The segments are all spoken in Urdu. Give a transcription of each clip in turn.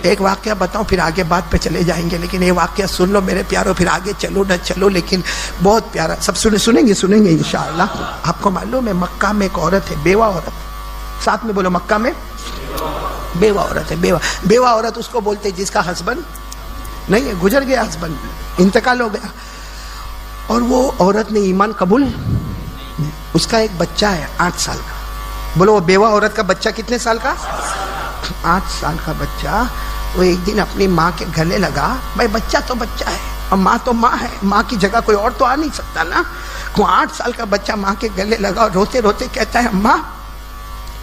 ایک واقعہ بتاؤں پھر آگے بات پہ چلے جائیں گے، لیکن یہ واقعہ سن لو میرے پیاروں، پھر آگے چلو نہ چلو، لیکن بہت پیارا، سب سنیں گے انشاءاللہ۔ آپ کو معلوم ہے مکہ میں ایک عورت ہے، بیوہ عورت، ساتھ میں بولو مکہ میں بیوہ عورت ہے، بیوہ عورت اس کو بولتے جس کا ہسبینڈ نہیں ہے، گزر گیا ہسبینڈ، انتقال ہو گیا، اور وہ عورت نے ایمان قبول، اس کا ایک بچہ ہے 8 سال کا، بولو وہ بیوہ عورت کا بچہ کتنے سال کا؟ 8 سال کا بچہ۔ وہ ایک دن اپنی ماں کے گلے لگا، بھائی بچہ تو بچہ ہے اور ماں تو ماں ہے، ماں کی جگہ کوئی اور تو آ نہیں سکتا نا۔ وہ 8 سال کا بچہ ماں کے گلے لگا اور روتے روتے کہتا ہے اماں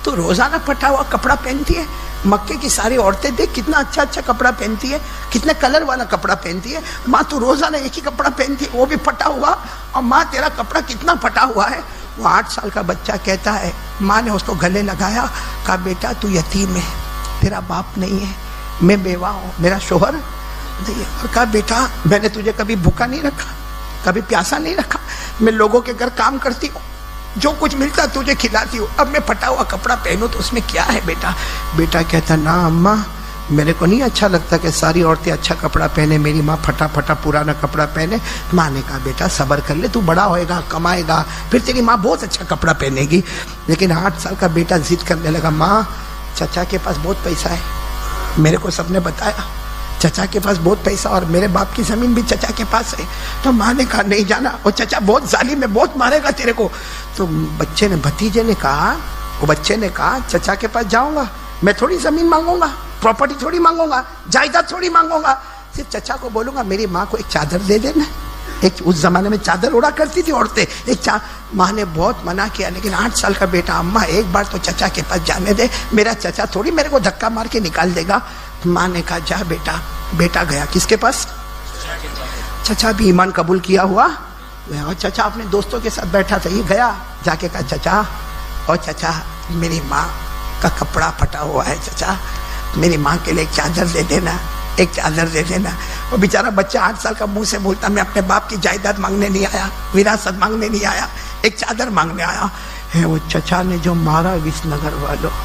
تو روزانہ پھٹا ہوا کپڑا پہنتی ہے، مکے کی ساری عورتیں دیکھ کتنا اچھا اچھا کپڑا پہنتی ہے، کتنے کلر والا کپڑا پہنتی ہے، ماں تو روزانہ ایک ہی کپڑا پہنتی ہے وہ بھی پھٹا ہوا، اور ماں تیرا کپڑا کتنا پھٹا ہوا ہے۔ وہ 8 سال کا بچہ کہتا ہے، ماں نے اس کو گلے لگایا، کہا بیٹا تو یتیم ہے، تیرا باپ نہیں ہے، میں بیوہ ہوں، میرا شوہر نہیں ہے، اور کہا بیٹا میں نے تجھے کبھی بھوکا نہیں رکھا، کبھی پیاسا نہیں رکھا، میں لوگوں کے گھر کام کرتی ہوں، جو کچھ ملتا تجھے کھلاتی ہوں، اب میں پھٹا ہوا کپڑا پہنوں تو اس میں کیا ہے بیٹا؟ بیٹا کہتا نا اماں میرے کو نہیں اچھا لگتا کہ ساری عورتیں اچھا کپڑا پہنے، میری ماں پھٹا پھٹا پرانا کپڑا پہنے۔ ماں نے کہا بیٹا صبر کر لے، تو بڑا ہوئے گا کمائے گا پھر تیری ماں بہت اچھا کپڑا پہنے گی۔ لیکن 8 سال کا بیٹا ضد کرنے لگا، ماں چچا کے پاس بہت پیسہ ہے، میرے کو سب نے بتایا چچا کے پاس بہت پیسہ اور میرے باپ کی زمین بھی چچا کے پاس ہے۔ تو ماں نے کہا نہیں جانا، اور چچا بہت ظالم ہے، بہت مارے گا تیرے کو۔ تو بھتیجے نے کہا، وہ بچے نے کہا چچا کے پاس جاؤں گا، میں تھوڑی زمین مانگوں گا، پراپرٹی تھوڑی مانگوں گا، جائیداد تھوڑی مانگوں گا، صرف چچا کو بولوں گا میری ماں کو ایک چادر دے دینا۔ ایک اس زمانے میں چادر اڑا کرتی تھی عورتیں، ماں نے بہت منع کیا، لیکن 8 سال کا بیٹا اماں ایک بار تو چچا کے پاس جانے دے، میرا چچا تھوڑی میرے کو دھکا مار کے نکال دے گا۔ ماں نے کہا جا بیٹا۔ بیٹا گیا کس کے پاس؟ چچا بھی ایمان قبول کیا ہوا، اور چچا اپنے دوستوں کے ساتھ بیٹھا تھا، یہ گیا جا کے کہا چچا، اور چچا میری ماں کا کپڑا پھٹا ہوا ہے، چچا میری ماں کے لیے ایک چادر دے دینا، ایک چادر دے دینا۔ وہ بیچارہ بچہ 8 سال کا منہ سے بولتا میں اپنے باپ کی جائیداد مانگنے نہیں آیا، وراثت مانگنے نہیں آیا، ایک چادر مانگنے آیا ہے۔ وہ چچا نے جو مارا وس نگر والوں،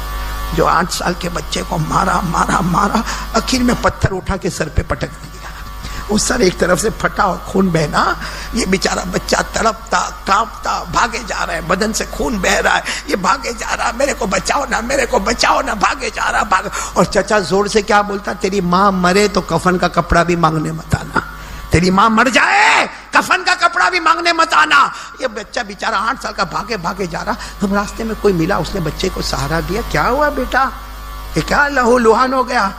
جو 8 سال کے بچے کو مارا مارا مارا، آخر میں پتھر اٹھا کے سر پہ پٹک دیا، وہ سر ایک طرف سے پھٹا اور خون بہنا، یہ بیچارہ بچہ تڑپتا کانپتا بھاگے جا رہا ہے، بدن سے خون بہ رہا ہے، یہ بھاگے جا رہا، میرے کو بچاؤ نا، میرے کو بچاؤ نا، بھاگے جا رہا بھاگ۔ اور چچا زور سے کیا بولتا، تیری ماں مرے تو کفن کا کپڑا بھی مانگنے مت آنا، تیری ماں مر جائے کفن کا کپڑا بھی مانگنے مت آنا۔ یہ بچہ بیچارہ 8 سال کا بھاگے بھاگے جا رہا، ہم راستے میں کوئی ملا، اس نے بچے کو سہارا دیا، کیا ہوا بیٹا، یہ کیا لہو لہان ہو گیا؟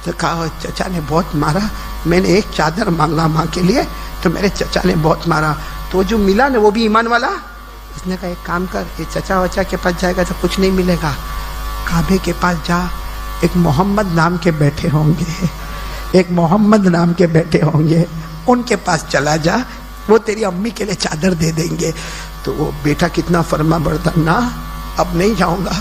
تو کہا چچا نے بہت مارا، میں نے ایک چادر مانگا ماں کے لیے تو میرے چچا نے بہت مارا، تو جو ملا نا وہ بھی ایمان والا، اس نے کہا ایک کام کر، یہ چچا وچا کے پاس جائے گا تو کچھ نہیں ملے گا، کعبے کے پاس جا، ایک محمد نام کے بیٹھے ہوں گے، ایک محمد نام کے بیٹھے ہوں گے، ان کے پاس چلا جا، وہ تیری امی کے لیے چادر دے دیں گے۔ تو وہ بیٹا کتنا فرما بردار، نہ اب نہیں جاؤں گا،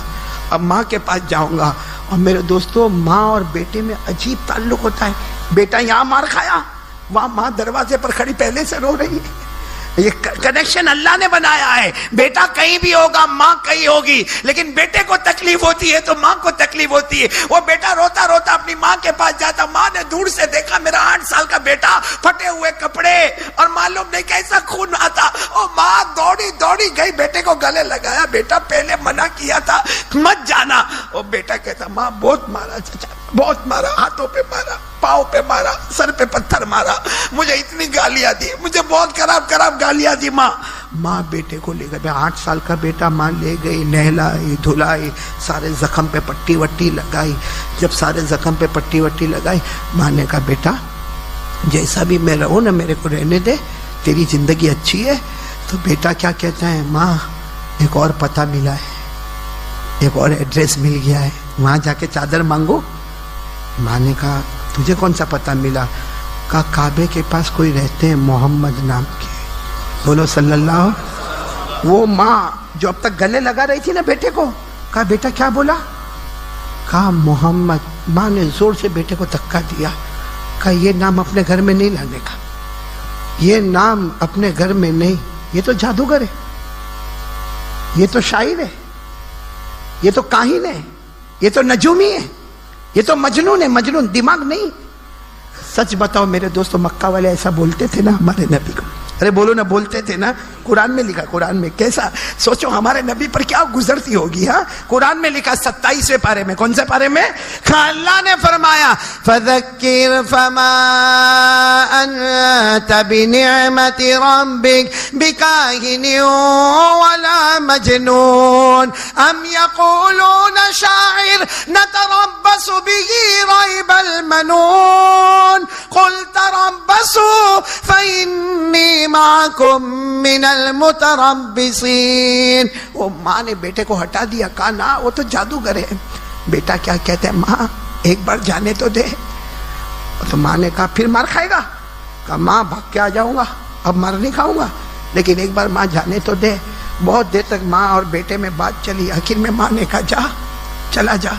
اب ماں کے پاس جاؤں گا۔ اور میرے دوستو ماں اور بیٹے میں عجیب تعلق ہوتا ہے، بیٹا یہاں مار کھایا، وہاں ماں دروازے پر کھڑی پہلے سے رو رہی ہے، یہ کنیکشن اللہ نے بنایا ہے۔ بیٹا کہیں بھی ہوگا، ماں کہیں ہوگی، لیکن بیٹے کو تکلیف ہوتی ہے تو ماں کو تکلیف ہوتی ہے۔ وہ بیٹا روتا روتا اپنی ماں کے پاس جاتا، ماں نے دور سے دیکھا میرا 8 سال کا بیٹا، پھٹے ہوئے کپڑے اور معلوم نہیں کیسا خون آتا، اور ماں دوڑی دوڑی گئی، بیٹے کو گلے لگایا، بیٹا پہلے منع کیا تھا مت جانا۔ اور بیٹا کہتا ماں بہت مارا چچا، بہت مارا، ہاتھوں پہ مارا، پاؤں پہ مارا، سر پہ پتھر مارا، مجھے اتنی گالیاں دی، مجھے بہت خراب خراب گالیاں دی ماں بیٹے کو لے گئی، 8 سال کا بیٹا ماں لے گئی، نہلائی دھلائی، سارے زخم پہ پٹی وٹی لگائی۔ جب سارے زخم پہ پٹی وٹی لگائی، ماں نے کہا بیٹا جیسا بھی میں رہوں نا، میرے کو رہنے دے، تیری زندگی اچھی ہے۔ تو بیٹا کیا کہتا ہے، ماں ایک اور پتہ ملا ہے، ایک اور ایڈریس مل گیا ہے، وہاں جا کے چادر مانگو۔ ماں نے کہا تجھے کون سا پتہ ملا؟ کہا کعبے کے پاس کوئی رہتے ہیں محمد نام کے، بولو صلی اللہ۔ وہ ماں جو اب تک گلے لگا رہی تھی نا بیٹے کو، کہا بیٹا کیا بولا؟ کہا محمد۔ ماں نے زور سے بیٹے کو دھکا دیا، کہا یہ نام اپنے گھر میں نہیں لانے کا، یہ نام اپنے گھر میں نہیں، یہ تو جادوگر ہے، یہ تو شاعر ہے، یہ تو کاہن ہے، یہ تو نجومی ہے، یہ تو مجنون ہے، مجنون، دماغ نہیں. سچ بتاؤ میرے دوستوں، مکہ والے ایسا بولتے تھے نا ہمارے نبی کو؟ ارے بولو نا، بولتے تھے نا. قرآن میں لکھا، قرآن میں کیسا سوچو ہمارے نبی پر کیا گزرتی ہوگی. ہاں قرآن میں لکھا 27ویں پارے میں. کون سے پارے میں؟ اللہ نے فرمایا فذکر فما انت بنعمت ربک بکاہن ولا مجنون ام یقولون شاعر نتربص به ریب المنون قل تربصوا فإنی معکم من المتربصین. وہ ماں نے بیٹے کو ہٹا دیا، کہا نا وہ تو جادوگر ہے. بیٹا کیا کہتے ہیں؟ ماں ایک بار جانے تو دے. تو ماں نے کہا پھر مار کھائے گا؟ کہا ماں بھاگ کے آ جاؤں گا، اب مار نہیں کھاؤں گا، لیکن ایک بار ماں جانے تو دے. بہت دیر تک ماں اور بیٹے میں بات چلی. آخر میں ماں نے کہا جا، چلا جا.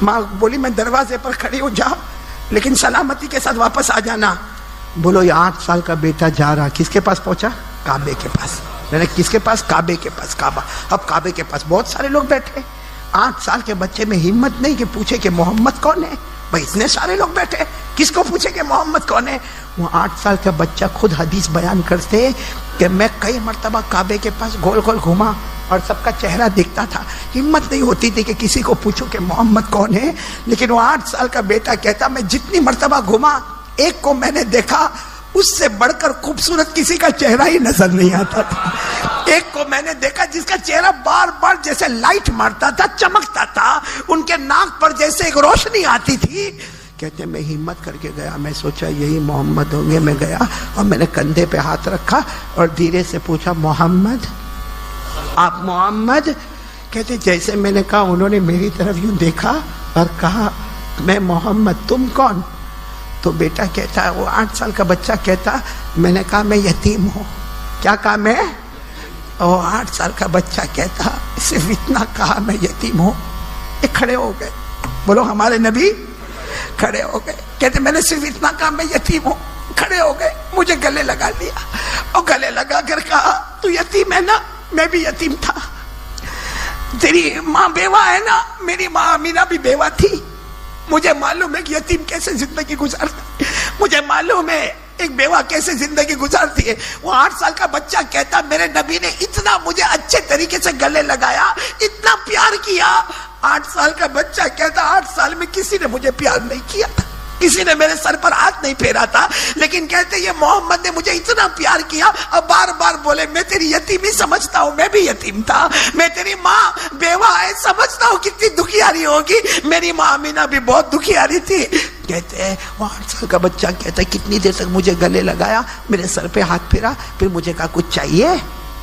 ماں بولی میں دروازے پر کھڑی ہوں، جا لیکن سلامتی کے ساتھ واپس آ جانا. بولو یہ 8 سال کا بیٹا جا رہا، کس کے پاس پہنچا؟ کعبے کے پاس. میں نے کس کے پاس؟ کعبے کے پاس. کعبہ. اب کعبے کے پاس بہت سارے لوگ بیٹھے. 8 سال کے بچے میں ہمت نہیں کہ پوچھے کہ محمد کون ہے. بھائی اتنے سارے لوگ بیٹھے، کس کو پوچھے کہ محمد کون ہے؟ وہ 8 سال کا بچہ خود حدیث بیان کرتے کہ میں کئی مرتبہ کعبے کے پاس گول گول گھوما اور سب کا چہرہ دکھتا تھا. ہمت نہیں ہوتی تھی کہ کسی کو پوچھو کہ محمد کون ہے. لیکن وہ 8 سال کا بیٹا کہتا میں جتنی مرتبہ گھوما ایک کو میں نے دیکھا اس سے بڑھ کر خوبصورت کسی کا چہرہ ہی نظر نہیں آتا تھا. ایک کو میں نے دیکھا جس کا چہرہ بار بار جیسے لائٹ مارتا تھا، چمکتا تھا، ان کے ناک پر جیسے ایک روشنی آتی تھی. کہتے میں ہمت کر کے گیا، میں سوچا یہی محمد ہوں گے. میں گیا اور میں نے کندھے پہ ہاتھ رکھا اور دھیرے سے پوچھا محمد، آپ محمد؟ کہتے جیسے میں نے کہا انہوں نے میری طرف یوں دیکھا اور کہا میں محمد، تم کون؟ تو بیٹا کہتا ہے، وہ 8 سال کا بچہ کہتا میں نے کہا میں یتیم ہوں. کیا کہا میں؟ اور 8 سال کا بچہ کہتا صرف اتنا کہا میں یتیم ہوں. یہ کھڑے ہو گئے. بولو ہمارے نبی کھڑے ہو گئے. کہتے میں نے صرف اتنا کہا میں یتیم ہوں. کھڑے ہو گئے، مجھے گلے لگا لیا اور گلے لگا کر کہا تو یتیم ہے نا؟ میں بھی یتیم تھا. تیری ماں بیوہ ہے نا؟ میری ماں آمینہ بھی بیوہ تھی. مجھے معلوم ہے کہ یتیم کیسے زندگی گزارتا ہے، مجھے معلوم ہے ایک بیوہ کیسے زندگی گزارتی ہے. وہ 8 سال کا بچہ کہتا میرے نبی نے اتنا مجھے اچھے طریقے سے گلے لگایا، اتنا پیار کیا. 8 سال کا بچہ کہتا 8 سال میں کسی نے مجھے پیار نہیں کیا تھا، کسی نے میرے سر پر ہاتھ نہیں پھیرا تھا، لیکن کہتے یہ محمد نے مجھے اتنا پیار کیا. اور بار بار بولے میں تیری یتیمی سمجھتا ہوں، میں بھی یتیم تھا. میں تیری ماں بیوہ ہے سمجھتا ہوں کتنی دکھیاری ہوگی، میری ماں آمینہ بھی بہت دکھیاری تھی. کہتے ہیں وہ 8 سال کا بچہ کہتا ہے کتنی دیر تک مجھے گلے لگایا، میرے سر پہ ہاتھ پھیرا، پھر مجھے کہا کچھ چاہیے؟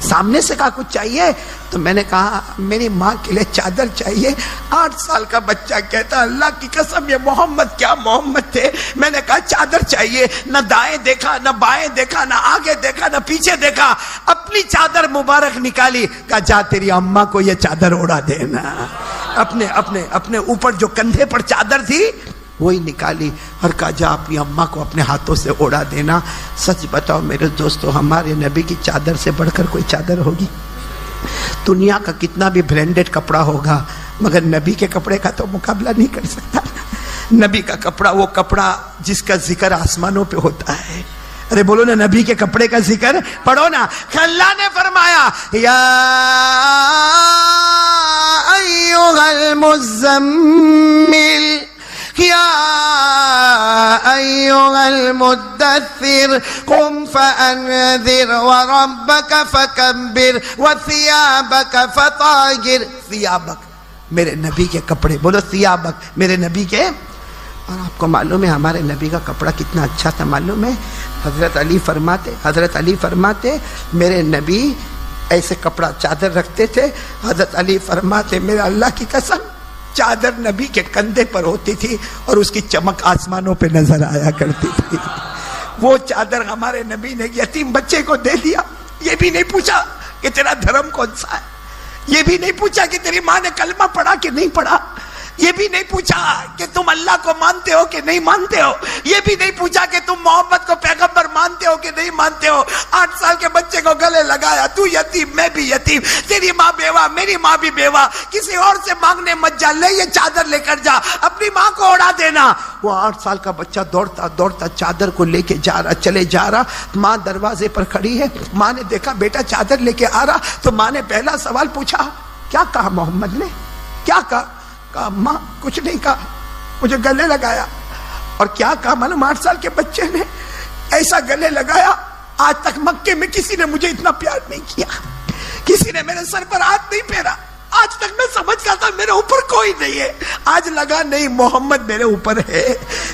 سامنے سے کہا کچھ چاہیے؟ تو میں نے کہا میری ماں کے لیے چادر چاہیے. 8 سال کا بچہ کہتا اللہ کی قسم یہ محمد کیا محمد تھے. میں نے کہا چادر چاہیے. نہ دائیں دیکھا، نہ بائیں دیکھا، نہ آگے دیکھا، نہ پیچھے دیکھا. اپنی چادر مبارک نکالی، کہا جا تیری اماں کو یہ چادر اڑا دینا. اپنے اوپر جو کندھے پر چادر تھی وہی نکالی اور کہا جا اپنی اماں کو اپنے ہاتھوں سے اڑا دینا. سچ بتاؤ میرے دوستو، ہمارے نبی کی چادر سے بڑھ کر کوئی چادر ہوگی؟ دنیا کا کتنا بھی برانڈڈ کپڑا ہوگا مگر نبی کے کپڑے کا تو مقابلہ نہیں کر سکتا. نبی کا کپڑا وہ کپڑا جس کا ذکر آسمانوں پہ ہوتا ہے. ارے بولو نا نبی کے کپڑے کا ذکر پڑھو نا. اللہ نے فرمایا یا ایھا المزمل یا ایھا المدثر قم فانذر وربک فکبر وثیابک فطہر. ثیابک میرے نبی کے کپڑے، بولو ثیابک میرے نبی کے. اور آپ کو معلوم ہے ہمارے نبی کا کپڑا کتنا اچھا تھا معلوم ہے؟ حضرت علی فرماتے میرے نبی ایسے کپڑا چادر رکھتے تھے. حضرت علی فرماتے میرے اللہ کی قسم چادر نبی کے کندھے پر ہوتی تھی اور اس کی چمک آسمانوں پہ نظر آیا کرتی تھی. وہ چادر ہمارے نبی نے یتیم بچے کو دے دیا. یہ بھی نہیں پوچھا کہ تیرا دھرم کون سا ہے، یہ بھی نہیں پوچھا کہ تیری ماں نے کلمہ پڑھا کہ نہیں پڑھا، یہ بھی نہیں پوچھا کہ تم اللہ کو مانتے ہو کہ نہیں مانتے ہو، یہ بھی نہیں پوچھا کہ تم محمد کو پیغمبر مانتے ہو کہ نہیں مانتے ہو۔ 8 سال کے بچے کو گلے لگایا، تو یتیم میں بھی یتیم، تیری ماں بیوہ میری ماں بھی بیوہ، کسی اور سے مانگنے مت جا، لے یہ چادر لے کر جا، اپنی ماں کو اڑا دینا۔ وہ 8 سال کا بچہ دوڑتا دوڑتا چادر کو لے کے جا رہا، چلے جا رہا، ماں دروازے پر کھڑی ہے، ماں نے دیکھا بیٹا چادر لے کے آ رہا، تو ماں نے پہلا سوال پوچھا، کیا کہا محمد نے، کیا کہا؟ کہا ماں کچھ نہیں کہا، مجھے گلے لگایا۔ اور کیا کہا معلوم؟ 8 سال کے بچے نے ایسا گلے لگایا، آج تک مکے میں کسی نے مجھے اتنا پیار نہیں کیا، کسی نے میرے سر پر ہاتھ نہیں پھیرا، آج تک میں سمجھتا تھا میرے اوپر کوئی نہیں ہے، آج لگا نہیں محمد میرے اوپر ہے،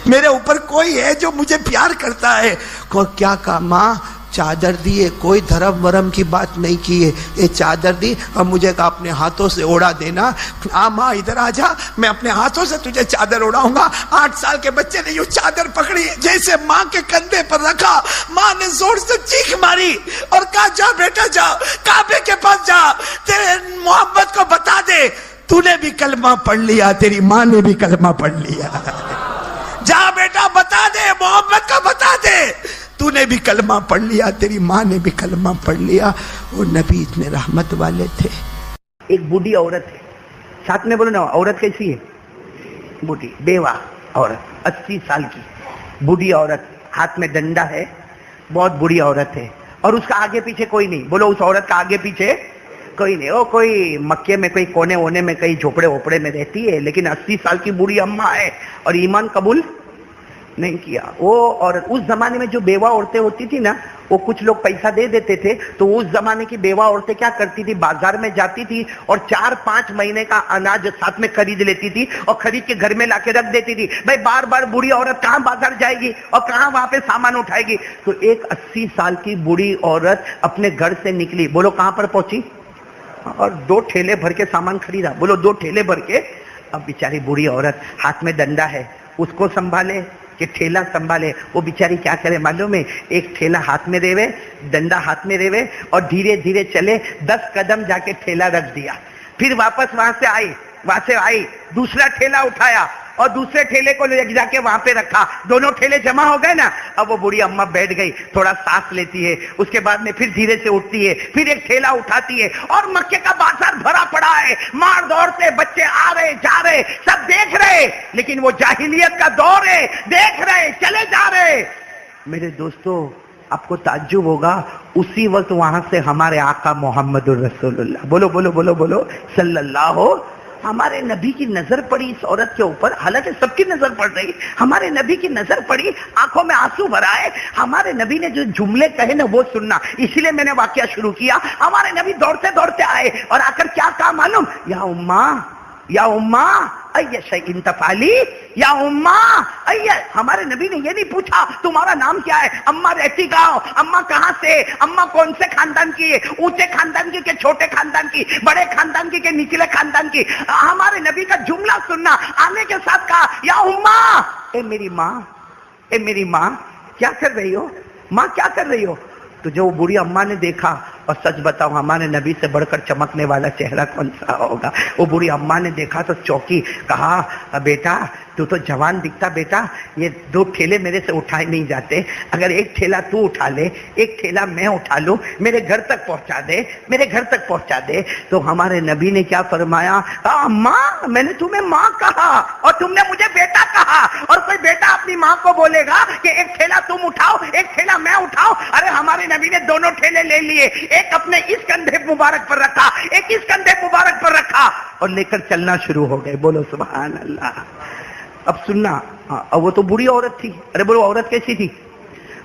میرے اوپر کوئی ہے جو مجھے پیار کرتا ہے۔ کیا کہا؟ ماں چادر دیے، کوئی دھرم ورم کی بات نہیں کی ہے، یہ چادر دی اور مجھے کہا اپنے ہاتھوں سے اڑا دینا۔ ماں ادھر آ جا، میں اپنے ہاتھوں سے تجھے چادر اڑاؤں گا۔ 8 سال کے بچے نے یوں چادر پکڑی، جیسے ماں کے کندھے پر رکھا، ماں نے زور سے چیخ ماری اور کہا جا بیٹا جا، کعبے کے پاس جا، تیرے محمد کو بتا دے تو نے بھی کلمہ پڑھ لیا، تیری ماں نے بھی کلمہ پڑھ لیا، جا بیٹا بتا دے، محمد کو بتا دے تو نے بھی کلمہ پڑھ لیا، تیری ماں نے بھی کلمہ پڑھ لیا۔ وہ نبی اتنے رحمت والے تھے۔ ایک بوڑھی عورت ہے، ساتھ میں بولو نا، عورت کیسی ہے؟ بوڑھی بیوہ عورت، 80 سال کی بوڑھی عورت، ہاتھ میں ڈنڈا ہے، بہت بوڑھی عورت ہے، اور اس کا آگے پیچھے کوئی نہیں۔ بولو اس عورت کا آگے پیچھے کوئی نہیں، وہ کوئی مکے میں کوئی کونے وونے میں کئی جھوپڑے ووپڑے میں رہتی ہے، لیکن 80 سال کی بوڑھی اماں ہے اور ایمان قبول نہیں کیا وہ۔ اور اس زمانے میں جو بیوہ عورتیں ہوتی تھی نا، وہ کچھ لوگ پیسہ دے دیتے تھے، تو اس زمانے کی بیوہ عورتیں کیا کرتی تھی، بازار میں جاتی تھی اور 4-5 مہینے کا اناج ساتھ میں خرید لیتی تھی اور خرید کے گھر میں لا کے رکھ دیتی تھی۔ بھائی بار بار بوڑھی عورت کہاں بازار جائے گی اور کہاں وہاں پہ سامان اٹھائے گی؟ تو ایک 80 سال کی بوڑھی عورت اپنے گھر سے نکلی، بولو کہاں پر پہنچی؟ اور 2 ٹھیلے بھر کے سامان خریدا، بولو 2 ٹھیلے بھر کے۔ اب بیچاری بوڑھی عورت، ہاتھ میں ڈنڈا ہے، اس کو سنبھالے کہ ٹھیلا سنبھالے؟ وہ بیچاری کیا کرے معلوم ہے؟ ایک ٹھیلا ہاتھ میں ریوے، ڈنڈا ہاتھ میں ریوے، اور دھیرے دھیرے چلے، 10 قدم جا کے ٹھیلا رکھ دیا، پھر واپس وہاں سے آئی، دوسرا ٹھیلا اٹھایا اور دوسرے ٹھیلے کو لے جا کے وہاں پہ رکھا، دونوں ٹھیلے جمع ہو گئے نا۔ اب وہ بوڑھی اماں بیٹھ گئی، تھوڑا سانس لیتی ہے، اس کے بعد میں پھر دھیرے سے اٹھتی ہے، پھر ایک ٹھیلا اٹھاتی ہے، اور مکے کا بازار بھرا پڑا ہے، مار دوڑتے بچے آ رہے جا رہے، سب دیکھ رہے، لیکن وہ جاہلیت کا دور ہے، دیکھ رہے چلے جا رہے۔ میرے دوستو آپ کو تعجب ہوگا، اسی وقت وہاں سے ہمارے آقا محمد الرسول اللہ، بولو بولو بولو بولو صلی اللہ، ہمارے نبی کی نظر پڑی اس عورت کے اوپر، حالانکہ سب کی نظر پڑ رہی، ہمارے نبی کی نظر پڑی، آنکھوں میں آنسو بھر آئے۔ ہمارے نبی نے جو جملے کہے نا وہ سننا، اسی لیے میں نے واقعہ شروع کیا۔ ہمارے نبی دوڑتے دوڑتے آئے اور آ کر کیا کہا معلوم؟ یا اماں، یا اماں ای شیء تفعلی، یا اماں ای۔ ہمارے نبی نے یہ نہیں پوچھا تمہارا نام کیا ہے، اماں رہتی کہاں، اماں کہاں سے، اماں کون سے خاندان کی ہے، اونچے خاندان کی کہ چھوٹے خاندان کی، بڑے خاندان کی کہ نچلے خاندان کی۔ ہمارے نبی کا جملہ سننا، آنے کے ساتھ کہا یا اماں، اے میری ماں، اے میری ماں کیا کر رہی ہو، ماں کیا کر رہی ہو؟ تو جو بوڑھی اماں نے دیکھا، اور سچ بتاؤ ہمارے نبی سے بڑھ کر چمکنے والا چہرہ کون سا ہوگا؟ وہ بوڑھی اماں نے دیکھا تو چوکی، کہا بیٹا تو جوان دکھتا بیٹا، یہ 2 ٹھیلے میرے سے اٹھائے نہیں جاتے، اگر ایک ٹھیلا تو اٹھا لے، ایک ٹھیلا میں اٹھا لوں، میرے گھر تک پہنچا دے، میرے گھر تک پہنچا دے۔ تو ہمارے نبی نے کیا فرمایا؟ ماں، میں نے تمہیں ماں کہا اور تم نے مجھے بیٹا کہا، اور کوئی بیٹا اپنی ماں کو بولے گا کہ ایک ٹھیلا تم اٹھاؤ ایک ٹھیلا میں اٹھاؤ؟ ارے ہمارے نبی نے دونوں ٹھیلے لے لیے، ایک اپنے اس کندھے مبارک پر رکھا، ایک اس کندھے مبارک پر رکھا، اور لے کر چلنا شروع ہو گئے۔ بولو سبحان اللہ۔ اب سننا، اور وہ تو بوڑھی عورت تھی، ارے بولو عورت کیسی تھی؟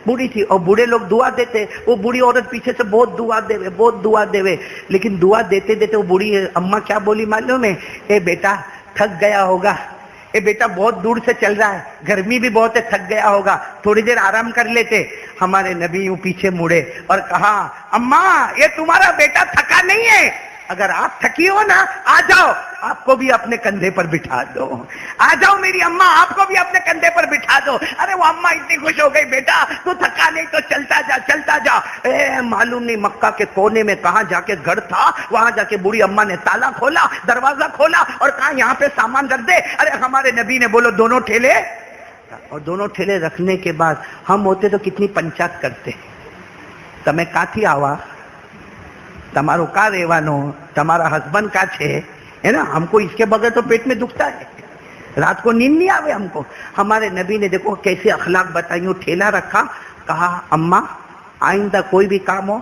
بوڑھی تھی، اور بوڑھے لوگ دعا دیتے، وہ بوڑھی عورت پیچھے سے بہت دعا دے وے، لیکن دعا دیتے دیتے وہ بوڑھی اماں کیا بولی معلوم ہے؟ اے بیٹا تھک گیا ہوگا، اے بیٹا بہت دور سے چل رہا ہے، گرمی بھی بہت ہے، تھک گیا ہوگا، تھوڑی دیر آرام کر لیتے۔ ہمارے نبی یوں پیچھے مڑے اور کہا اماں یہ تمہارا بیٹا تھکا نہیں ہے، اگر آپ تھکی ہو نا آ جاؤ، آپ کو بھی اپنے کندھے پر بٹھا دو، آ جاؤ میری اماں آپ کو بھی اپنے کندھے پر بٹھا دو۔ ارے وہ اماں اتنی خوش ہو گئی، بیٹا تو تھکا نہیں تو چلتا جا چلتا جا۔ معلوم نہیں مکہ کے کونے میں کہاں جا کے گھر تھا، وہاں جا کے بوڑھی اماں نے تالا کھولا، دروازہ کھولا اور کہا یہاں پہ سامان رکھ دے۔ ارے ہمارے نبی نے بولو دونوں ٹھیلے، اور دونوں ٹھیلے رکھنے کے بعد ہم ہوتے تو کتنی پنچات کرتے، تمہیں کا تھی آوا، تمہارو کا ریوانو، تمہارا ہسبینڈ کا چھے، ہے نا، ہم کو اس کے بغیر تو پیٹ میں دکھتا ہے، رات کو نیند نہیں آوے ہم کو۔ ہمارے نبی نے دیکھو کیسے اخلاق بتائیوں، ٹھیلا رکھا، کہا اماں آئندہ کوئی بھی کام ہو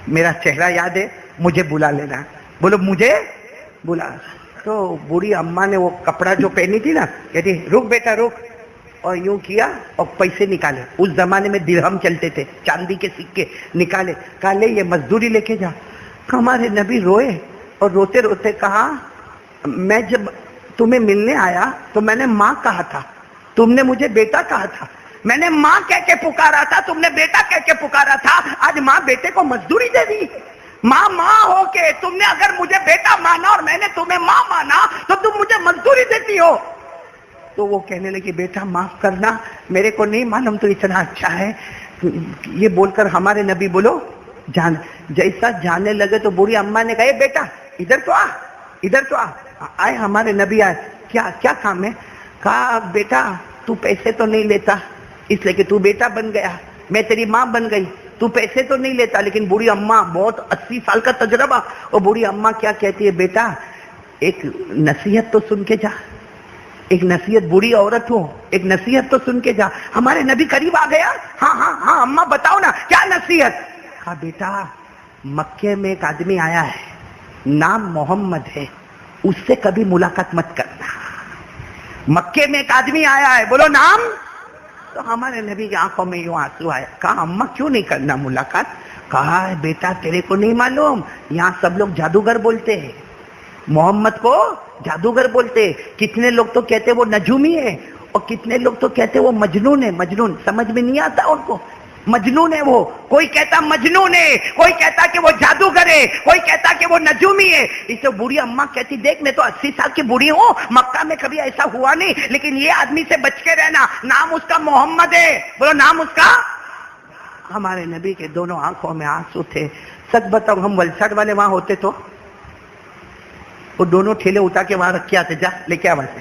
میرا چہرہ یاد ہے، مجھے بلا لینا۔ بولو مجھے بلا۔ تو بوڑھی اماں نے وہ کپڑا جو پہنی تھی نا، کہتی رک بیٹا رک، اور یوں کیا اور پیسے نکالے، اس زمانے میں درہم چلتے تھے، چاندی کے سکے نکالے، کہا لے یہ مزدوری لے کے جا۔ ہمارے نبی روئے اور روتے روتے کہا میں جب تمہیں ملنے آیا تو میں نے ماں کہا تھا، تم نے مجھے بیٹا کہا تھا، میں نے ماں کہہ کے پکارا تھا، تم نے بیٹا کہہ کے پکارا تھا، آج ماں بیٹے کو مزدوری دے دی۔ ماں ہو کے تم نے اگر مجھے بیٹا مانا اور میں نے تمہیں ماں مانا تو تم مجھے مزدوری دیتی ہو۔ تو وہ کہنے لگی بیٹا معاف کرنا، میرے کو نہیں معلوم تو اتنا اچھا ہے۔ یہ بول کر ہمارے نبی بولو جان، جیسا جانے لگے تو بوڑھی اماں نے کہا اے بیٹا ادھر تو آ، ادھر تو آ۔ آئے ہمارے نبی آئے، کیا کام ہے؟ کہا بیٹا تو پیسے تو نہیں لیتا اس لیے کہ تو بیٹا بن گیا، میں تیری ماں بن گئی، تو پیسے تو نہیں لیتا، لیکن بوڑھی اماں بہت 80 سال کا تجربہ، اور بوڑھی اماں کیا کہتی ہے بیٹا ایک نصیحت تو سن کے جا، ایک نصیحت، بوڑھی عورت ہو ایک نصیحت تو سن کے جا۔ ہمارے نبی قریب آ گیا، ہاں اماں بتاؤ نا کیا نصیحت؟ کہا بیٹا مکے میں ایک آدمی آیا ہے، نام محمد ہے، اس سے کبھی ملاقات مت کرنا۔ مکے میں ایک آدمی آیا ہے، بولو نام۔ تو ہمارے نبی کی آنکھوں میں یوں آنسو آیا، کہا اماں کیوں نہیں کرنا ملاقات؟ کہا بیٹا تیرے کو نہیں معلوم یہاں سب لوگ جادوگر بولتے ہیں، محمد کو جادوگر بولتے، کتنے لوگ تو کہتے وہ نجومی ہے اور کتنے لوگ تو کہتے وہ مجنون ہے۔ مجنون سمجھ میں نہیں آتا ان کو، مجنون ہے وہ، کوئی کہتا مجنون ہے، کوئی کہتا کہ وہ جادوگر ہے، کوئی کہتا کہ وہ نجومی ہے۔ اسے بوڑھی اماں کہتی دیکھ میں تو 80 سال کی بوڑھی ہوں، مکہ میں کبھی ایسا ہوا نہیں، لیکن یہ آدمی سے بچ کے رہنا، نام اس کا محمد ہے، بولو نام اس کا۔ ہمارے نبی کے دونوں آنکھوں میں آنسو تھے۔ سچ بتاؤ ہم ولساڈ والے وہاں ہوتے تو وہ دونوں ٹھیلے اٹھا کے وہاں رکھ کے آتے، جا لے کے آ وہاں سے،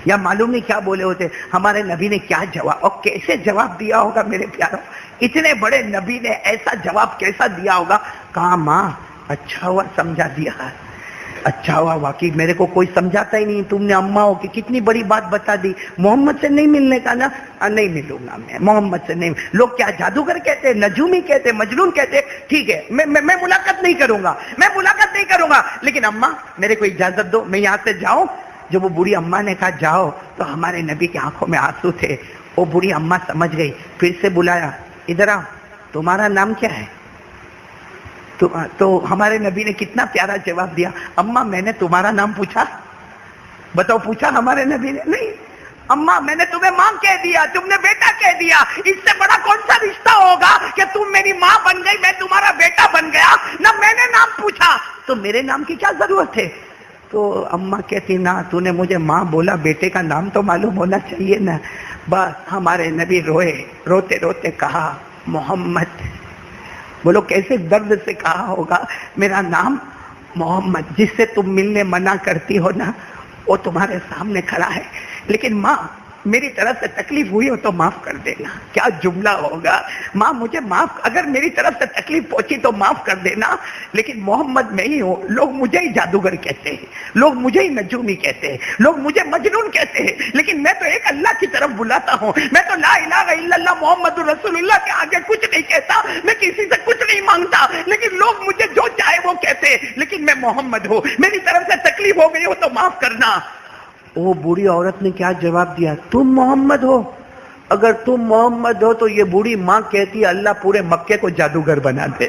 یا معلوم نہیں کیا بولے ہوتے۔ ہمارے نبی نے کیا جواب اور کیسے جواب دیا ہوگا میرے پیاروں، اتنے بڑے نبی نے ایسا جواب کیسا دیا ہوگا؟ کہا ماں اچھا ہوا سمجھا دیا، اچھا ہوا، واقعی میرے کو کوئی سمجھاتا ہی نہیں، تم نے اماں ہو کہ کتنی بڑی بات بتا دی۔ محمد سے نہیں ملنے کا نا، نہیں ملوں گا میں محمد سے، نہیں۔ لوگ کیا جادوگر کہتے، نجومی کہتے، مجنون کہتے، ٹھیک ہے میں ملاقات نہیں کروں گا، میں ملاقات نہیں کروں گا، لیکن اماں میرے کو اجازت دو میں یہاں سے جاؤں۔ جب وہ بوڑھی اماں نے کہا جاؤ تو ہمارے نبی کی آنکھوں میں آنسو تھے۔ وہ بوڑھی اماں سمجھ گئی، پھر سے بلایا ادھر آؤ، تمہارا نام کیا ہے؟ تو ہمارے نبی نے کتنا پیارا جواب دیا، اماں میں نے تمہارا نام پوچھا؟ بتاؤ پوچھا ہمارے نبی نے؟ نہیں، اماں میں نے تمہیں ماں کہہ دیا، تم نے بیٹا کہہ دیا، اس سے بڑا کون سا رشتہ ہوگا کہ تم میری ماں بن گئی میں تمہارا بیٹا بن گیا، نہ میں نے نام پوچھا تو میرے نام کی کیا ضرورت ہے؟ تو اماں کہتی نا تو نے مجھے ماں بولا، بیٹے کا نام تو معلوم ہونا چاہیے نا۔ بس ہمارے نبی روئے، روتے روتے کہا محمد۔ بولو کیسے درد سے کہا ہوگا، میرا نام محمد، جس سے تم ملنے منع کرتی ہو نا وہ تمہارے سامنے کھڑا ہے، لیکن ماں میری طرف سے تکلیف ہوئی ہو تو معاف کر دینا۔ کیا جملہ ہوگا، ماں مجھے معاف، اگر میری طرف سے تکلیف پہنچی تو معاف کر دینا، لیکن محمد میں ہی ہوں، لوگ مجھے ہی جادوگر کہتے ہیں، لوگ مجھے ہی نجومی کہتے ہیں، لوگ مجھے مجنون کہتے ہیں، لیکن میں تو ایک اللہ کی طرف بلاتا ہوں، میں تو لا الہ الا اللہ محمد رسول اللہ کے آگے کچھ نہیں کہتا، میں کسی سے کچھ نہیں مانگتا، لیکن لوگ مجھے جو چاہے وہ کہتے ہیں، لیکن میں محمد ہوں، میری طرف سے تکلیف ہو گئی ہو تو معاف کرنا۔ وہ بوڑھی عورت نے کیا جواب دیا، تم محمد ہو؟ اگر تم محمد ہو تو یہ بوڑھی ماں کہتی اللہ پورے مکے کو جادوگر بنا دے،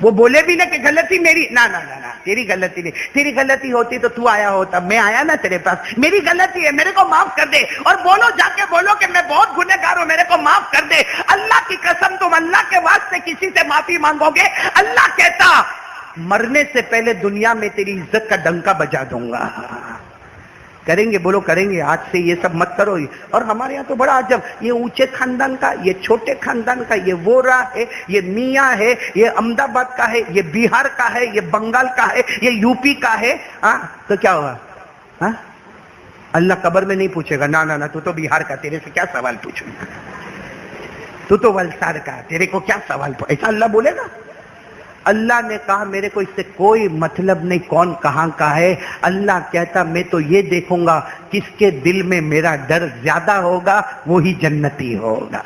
وہ بولے بھی نہ کہ غلطی میری، نہ نہ نہ تیری غلطی نہیں، تیری غلطی ہوتی تو تو آیا ہوتا، میں آیا نا تیرے پاس، میری غلطی ہے، میرے کو معاف کر دے، اور بولو جا کے بولو کہ میں بہت گنہگار ہوں، میرے کو معاف کر دے۔ اللہ کی قسم تم اللہ کے واسطے کسی سے معافی مانگو گے، اللہ کہتا مرنے سے پہلے دنیا میں تیری عزت کا ڈنکا بجا دوں گا۔ کریں گے؟ بولو کریں گے، آج سے یہ سب مت کرو۔ اور ہمارے یہاں تو بڑا عجب، یہ اونچے خاندان کا، یہ چھوٹے خاندان کا، یہ وورا ہے، یہ میاں ہے، یہ احمد آباد کا ہے، یہ بہار کا ہے، یہ بنگال کا ہے، یہ یو پی کا ہے، ہاں تو کیا ہوا؟ ہاں اللہ قبر میں نہیں پوچھے گا، نہ نہ تو تو بہار کا، تیرے سے کیا سوال پوچھوں، تو تو ولسار کا، تیرے کو کیا سوال پوچھوں، ایسا اللہ بولے گا؟ اللہ نے کہا میرے کو اس سے کوئی مطلب نہیں کون کہاں کا ہے، اللہ کہتا میں تو یہ دیکھوں گا کس کے دل میں میرا ڈر زیادہ ہوگا وہی جنتی ہوگا۔